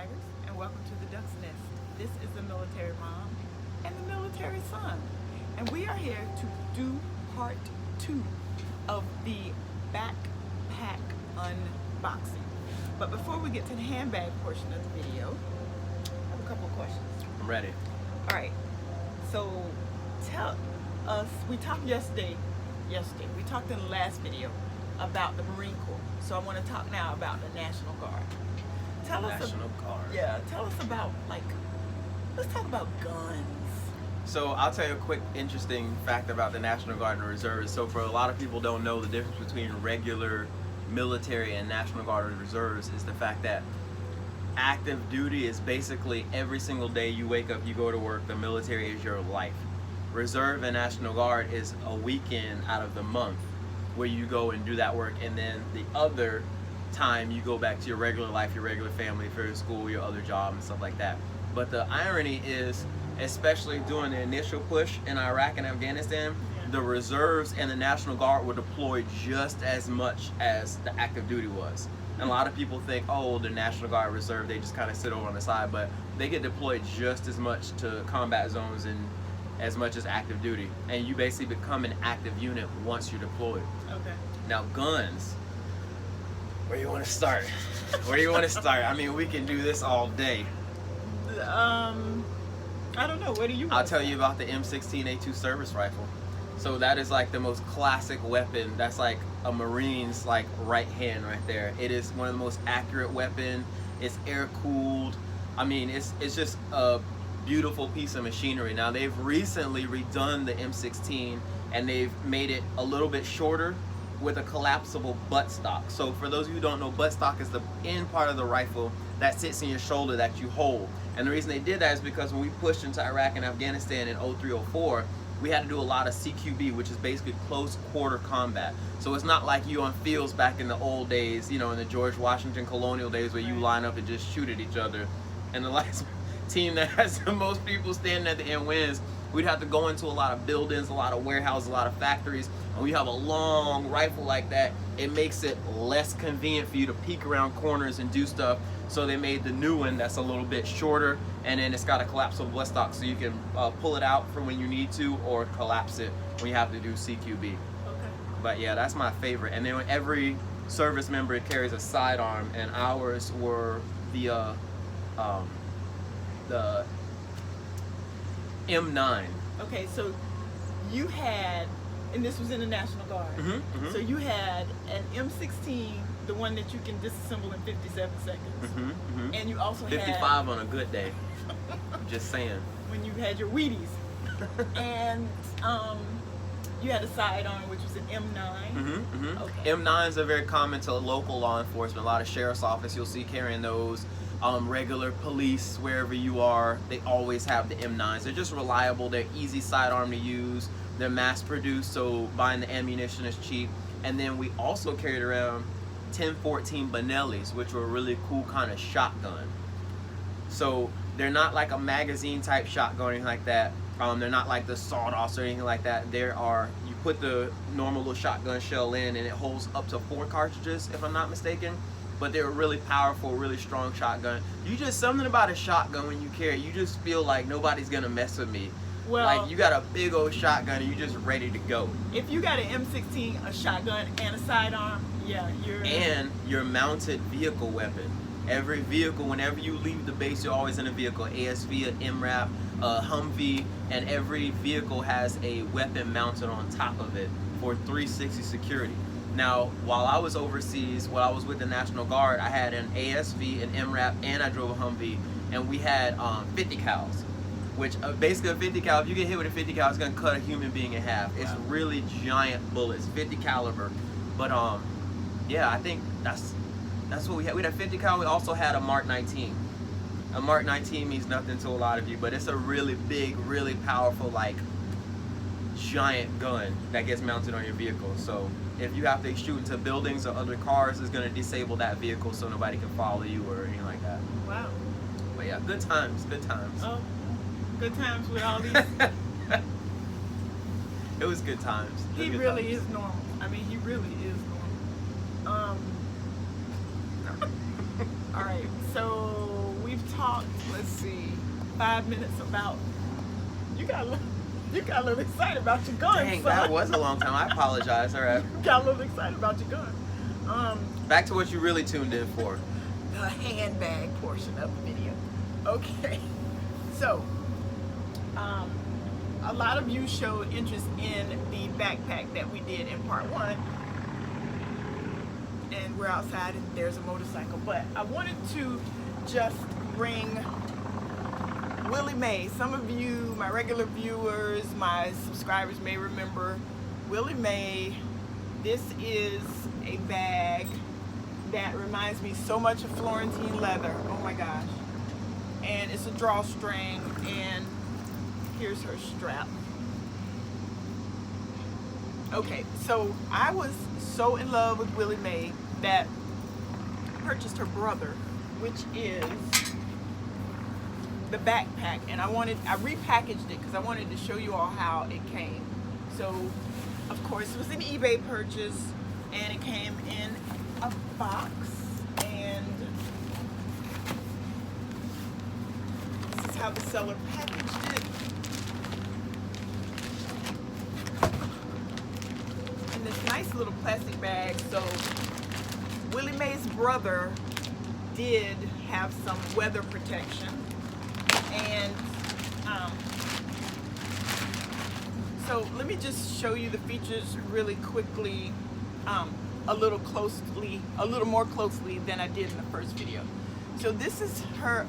Tigers, and welcome to the Duck's Nest. This is the military mom and the military son, and we are here to do part 2 of the backpack unboxing. But before we get to the handbag portion of the video, I have a couple of questions. I'm ready. All right, so tell us, we talked yesterday, we talked in the last video about the Marine Corps. So I want to talk now about the National Guard. Tell us about, let's talk about guns. So I'll tell you a quick interesting fact about the National Guard and Reserves. So for a lot of people don't know the difference between regular military and National Guard and Reserves is the fact that active duty is basically every single day you wake up, you go to work, the military is your life. Reserve and National Guard is a weekend out of the month where you go and do that work, and then the other time you go back to your regular life, your regular family, for your school, your other job, and stuff like that. But the irony is, especially during the initial push in Iraq and Afghanistan, the reserves and the National Guard were deployed just as much as the active duty was. And a lot of people think, oh, the National Guard Reserve, they just kind of sit over on the side, but they get deployed just as much to combat zones and as much as active duty. And you basically become an active unit once you're deployed. Okay. Now guns, where do you want to start? Where do you want to start? I mean, we can do this all day. I don't know, what do you want? I'll tell you about the M16A2 service rifle. So that is like the most classic weapon. That's like a Marine's like right hand right there. It is one of the most accurate weapon. It's air cooled. I mean, it's just a beautiful piece of machinery. Now they've recently redone the M16 and they've made it a little bit shorter with a collapsible buttstock. So for those of you who don't know, buttstock is the end part of the rifle that sits in your shoulder that you hold. And the reason they did that is because when we pushed into Iraq and Afghanistan in 03-04, we had to do a lot of CQB, which is basically close quarter combat. So it's not like you on fields back in the old days, you know, in the George Washington colonial days where you line up and just shoot at each other. And the last team that has the most people standing at the end wins. We'd have to go into a lot of buildings, a lot of warehouses, a lot of factories. And when you have a long rifle like that, it makes it less convenient for you to peek around corners and do stuff. So they made the new one that's a little bit shorter, and then it's got a collapsible buttstock, so you can pull it out for when you need to, or collapse it when you have to do CQB. Okay. But yeah, that's my favorite. And then every service member carries a sidearm, and ours were the M9. Okay, so you had, and this was in the National Guard, so you had an M16, the one that you can disassemble in 57 seconds, and you also 55 on a good day. I'm just saying. When you had your Wheaties, and you had a sidearm, which was an M9. Okay. M9s are very common to local law enforcement. A lot of sheriff's office you'll see carrying those. Regular police, wherever you are, they always have the M9s. They're just reliable. They're easy sidearm to use. They're mass produced, so buying the ammunition is cheap. And then we also carried around 1014 Benellis, which were a really cool kind of shotgun. So they're not like a magazine type shotgun or anything like that. They're not like the sawed-offs or anything like that. You put the normal little shotgun shell in and it holds up to 4 cartridges, if I'm not mistaken. But they're a really powerful, really strong shotgun. Something about a shotgun when you carry it, you just feel like nobody's gonna mess with me. Well, like you got a big old shotgun and you're just ready to go. If you got an M16, a shotgun, and a sidearm, yeah, And your mounted vehicle weapon. Every vehicle, whenever you leave the base, you're always in a vehicle. ASV, an MRAP, a Humvee, and every vehicle has a weapon mounted on top of it for 360 security. Now, while I was overseas, while I was with the National Guard, I had an ASV, an MRAP, and I drove a Humvee, and we had 50 cals, which basically a 50 cal, if you get hit with a 50 cal, it's gonna cut a human being in half. It's really giant bullets, 50 caliber. But yeah, I think that's what we had. We had a 50 cal. We also had a Mark 19. A Mark 19 means nothing to a lot of you, but it's a really big, really powerful, like giant gun that gets mounted on your vehicle. So if you have to shoot into buildings or other cars, it's going to disable that vehicle so nobody can follow you or anything like that. Wow. But yeah, good times, good times. Oh, good times with all these. It was good times. He really is normal. I mean, he really is normal. All right, so we've talked, let's see, 5 minutes about. You got a little excited about your gun. Dang, son. that was a long time. I apologize. All right. You got a little excited about your gun. Back to what you really tuned in for. The handbag portion of the video. Okay, so a lot of you showed interest in the backpack that we did in part 1, and we're outside and there's a motorcycle, but I wanted to just bring Willie Mae. Some of you, my regular viewers, my subscribers may remember Willie Mae. This is a bag that reminds me so much of Florentine leather. Oh my gosh. And it's a drawstring, and here's her strap. Okay, so I was so in love with Willie Mae that I purchased her brother, which is the backpack, and I repackaged it because I wanted to show you all how it came. So, of course, it was an eBay purchase, and it came in a box, and this is how the seller packaged it. In this nice little plastic bag. So Willie Mae's brother did have some weather protection, and so let me just show you the features really quickly, a little more closely than I did in the first video. So this is her,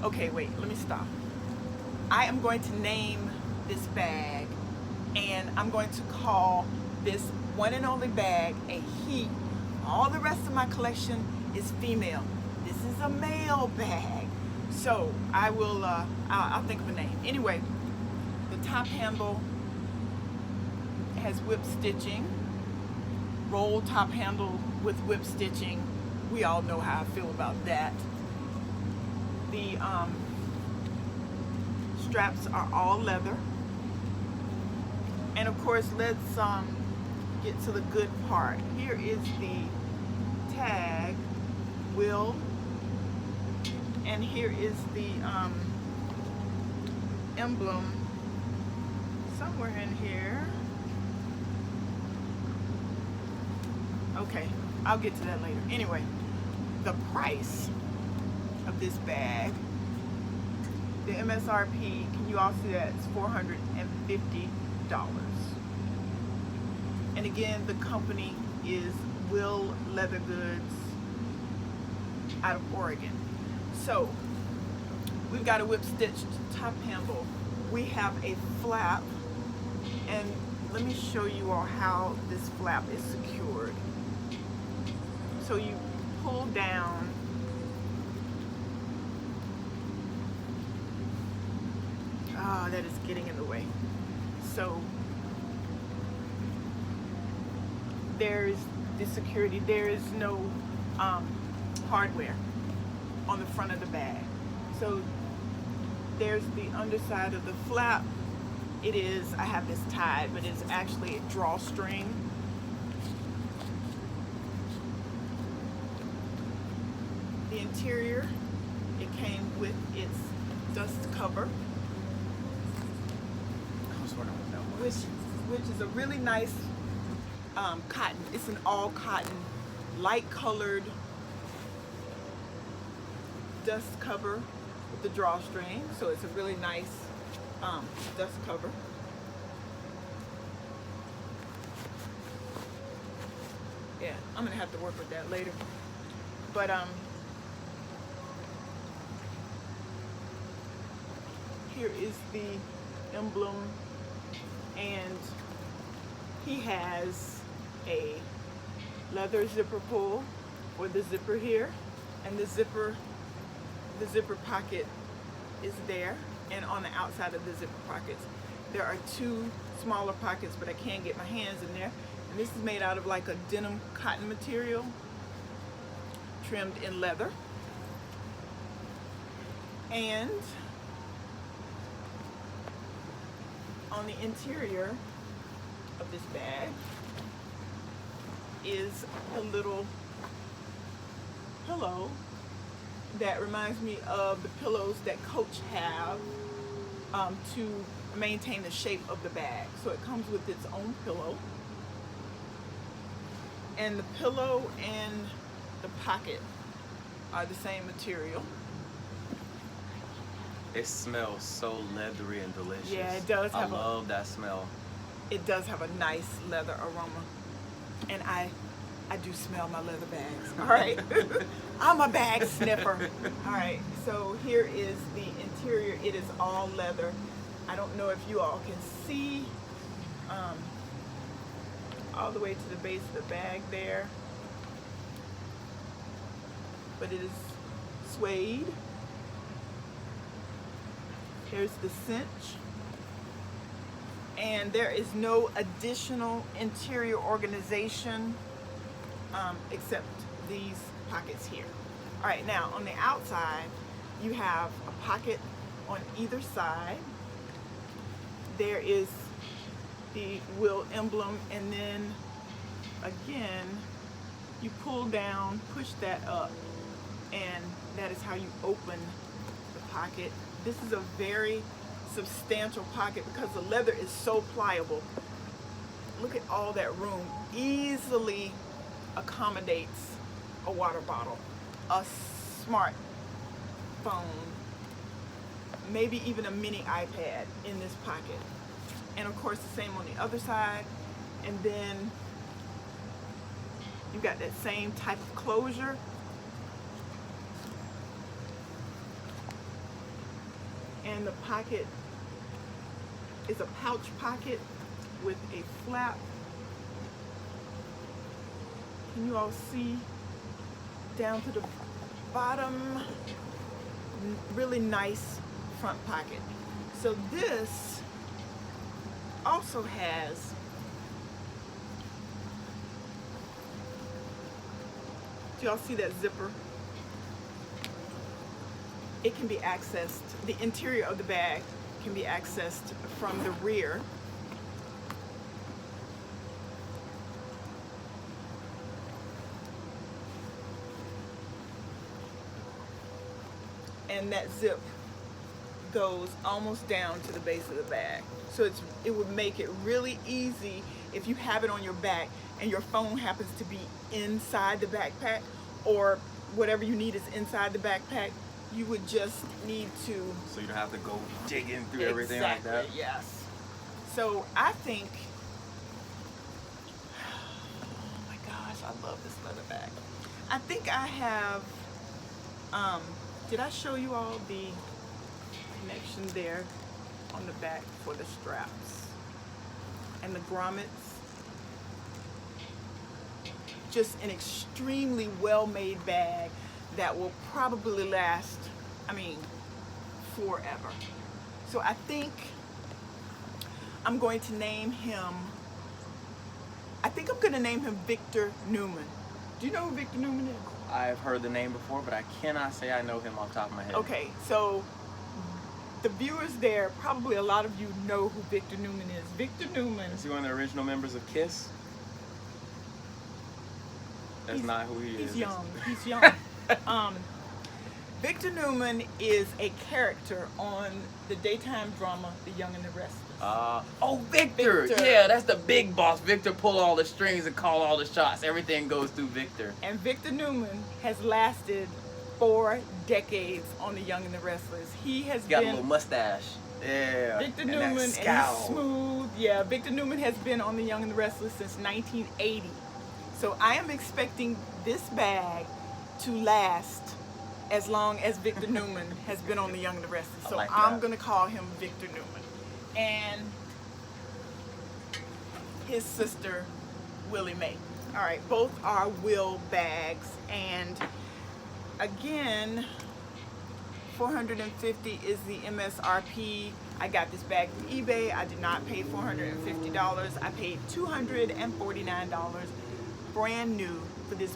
okay, wait, let me stop. I am going to name this bag, and I'm going to call this one and only bag a he. All the rest of my collection is female. This is a male bag. So I will, I'll think of a name. Anyway, the top handle has whip stitching, roll top handle with whip stitching. We all know how I feel about that. The straps are all leather. And of course, let's get to the good part. Here is the tag, Will, and here is the emblem somewhere in here. Okay, I'll get to that later. Anyway, the price of this bag, the MSRP, can you all see that? It's $450. And again, the company is Will Leather Goods out of Oregon. So we've got a whip stitched top handle. We have a flap, and let me show you all how this flap is secured. So you pull down, that is getting in the way. So there's the security. There is no hardware on the front of the bag. So there's the underside of the flap. It is, I have this tied, but it's actually a drawstring. The interior, it came with its dust cover, which is a really nice cotton. It's an all cotton, light colored dust cover with the drawstring. So it's a really nice dust cover. Yeah, I'm gonna have to work with that later. But here is the emblem, and he has a leather zipper pull for the zipper here, and the zipper pocket is there, and on the outside of the zipper pockets there are two smaller pockets, but I can't get my hands in there. And this is made out of like a denim cotton material trimmed in leather. And on the interior of this bag is a little pillow that reminds me of the pillows that Coach have to maintain the shape of the bag. So it comes with its own pillow. And the pillow and the pocket are the same material. It smells so leathery and delicious. Yeah, it does have I love that smell. It does have a nice leather aroma. And I do smell my leather bags. All right. I'm a bag sniffer. All right. So here is the interior. It is all leather. I don't know if you all can see all the way to the base of the bag there. But it is suede. Here's the cinch. And there is no additional interior organization except these pockets here. All right, now on the outside, you have a pocket on either side. There is the wheel emblem, and then again, you pull down, push that up, and that is how you open the pocket. This is a very substantial pocket because the leather is so pliable. Look at all that room. Easily accommodates a water bottle, a smartphone, maybe even a mini iPad in this pocket. And of course the same on the other side. And then you've got that same type of closure. And the pocket is a pouch pocket with a flap. Can you all see down to the bottom? Really nice front pocket. So this also has do y'all see that zipper? It can be accessed, the interior of the bag can be accessed from the rear. And that zip goes almost down to the base of the bag. So it would make it really easy if you have it on your back and your phone happens to be inside the backpack, or whatever you need is inside the backpack. You would just need to... So you don't have to go digging through everything like that? Yes. So I think... Oh my gosh, I love this leather bag. I think I have... did I show you all the connection there on the back for the straps? And the grommets? Just an extremely well-made bag that will probably last, I mean, forever. So I think I'm going to name him, Victor Newman. Do you know who Victor Newman is? I've heard the name before, but I cannot say I know him off the top of my head. Okay, so the viewers there, probably a lot of you know who Victor Newman is. Victor Newman. Is he one of the original members of KISS? That's not who he is. He's young. He's young. Victor Newman is a character on the daytime drama The Young and the Restless. Oh, Victor! Yeah, that's the big boss. Victor pull all the strings and call all the shots. Everything goes through Victor. And Victor Newman has lasted 4 decades on The Young and the Restless. He has got a little mustache. Yeah. Victor Newman, and he's smooth. Yeah, Victor Newman has been on The Young and the Restless since 1980. So I am expecting this bag to last as long as Victor Newman has been on The Young and the Restless. So I'm going to call him Victor Newman. And his sister, Willie Mae. All right, both are Will bags. And again, $450 is the MSRP. I got this bag from eBay. I did not pay $450. I paid $249 brand new for this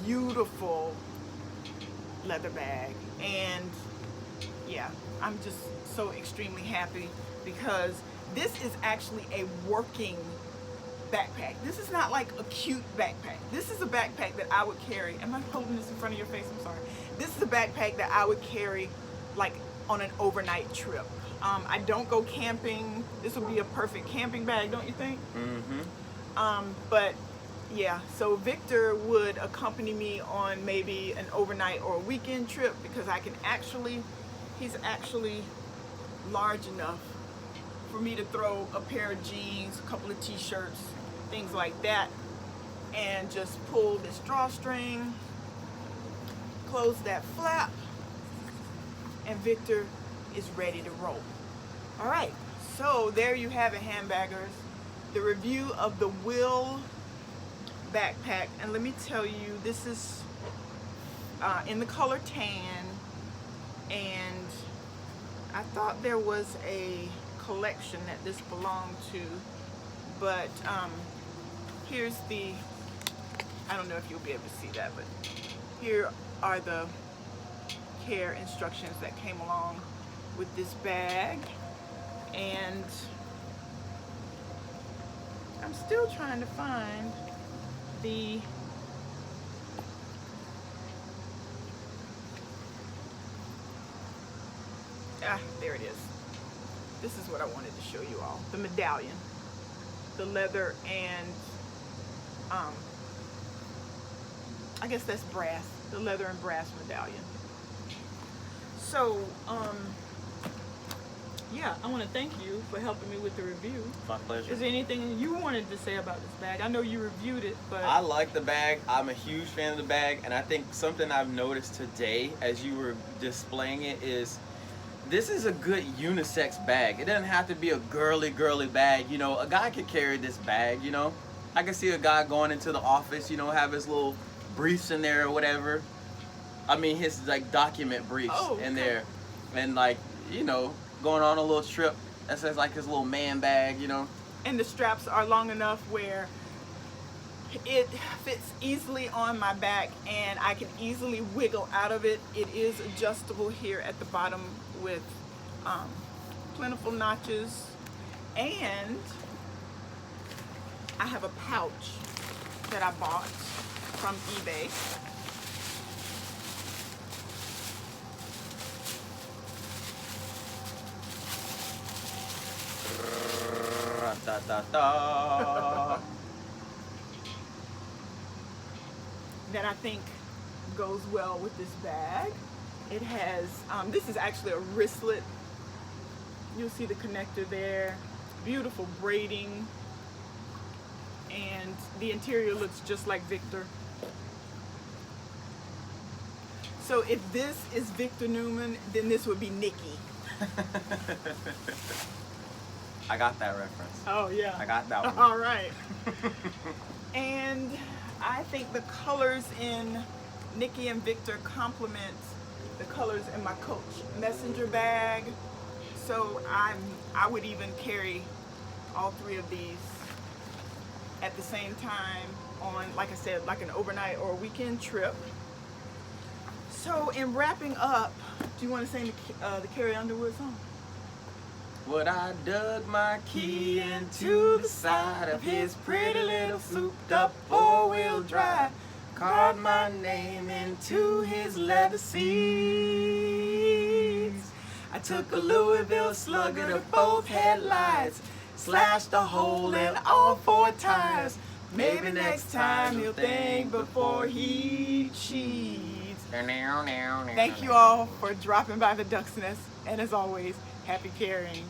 beautiful leather bag. And yeah, I'm just so extremely happy because this is actually a working backpack. This is not like a cute backpack. This is a backpack that I would carry. Am I holding this in front of your face? I'm sorry. This is a backpack that I would carry like on an overnight trip. I don't go camping. This would be a perfect camping bag, don't you think? Mm-hmm. But yeah, so Victor would accompany me on maybe an overnight or a weekend trip because he's actually large enough for me to throw a pair of jeans, a couple of t-shirts, things like that, and just pull this drawstring, close that flap, and Victor is ready to roll. All right, so there you have it, handbaggers. The review of the Will backpack, and let me tell you, this is in the color tan, and I thought there was a collection that this belonged to, but here's the, I don't know if you'll be able to see that, but here are the care instructions that came along with this bag. And I'm still trying to find the there it is. This is what I wanted to show you all. The medallion, the leather, and I guess that's brass, the leather and brass medallion. So yeah, I want to thank you for helping me with the review. My pleasure. Is there anything you wanted to say about this bag? I know you reviewed it, but I like the bag. I'm a huge fan of the bag, and I think something I've noticed today as you were displaying it is this is a good unisex bag. It doesn't have to be a girly bag. You know, a guy could carry this bag, you know. I can see a guy going into the office, you know, have his little briefs in there or whatever. I mean, his like document briefs in there, and like, you know, going on a little trip. That says like his little man bag, you know. And the straps are long enough where it fits easily on my back and I can easily wiggle out of it. It is adjustable here at the bottom with plentiful notches, and I have a pouch that I bought from eBay. That I think goes well with this bag. It has, this is actually a wristlet. You'll see the connector there. Beautiful braiding. And the interior looks just like Victor. So if this is Victor Newman, then this would be Nikki. I got that reference. Oh yeah. I got that one. All right. And I think the colors in Nikki and Victor complement the colors in my Coach Messenger bag. So I would even carry all three of these at the same time on, like I said, like an overnight or a weekend trip. So in wrapping up, do you want to sing the Carrie Underwood song? What I dug my key into the side of his pretty little souped up four-wheel drive, carved my name into his leather seats. I took a Louisville Slugger to both headlights, slashed a hole in all four tires. Maybe next time he'll think before he cheats. Thank you all for dropping by the Duck's Nest, and as always, happy carrying.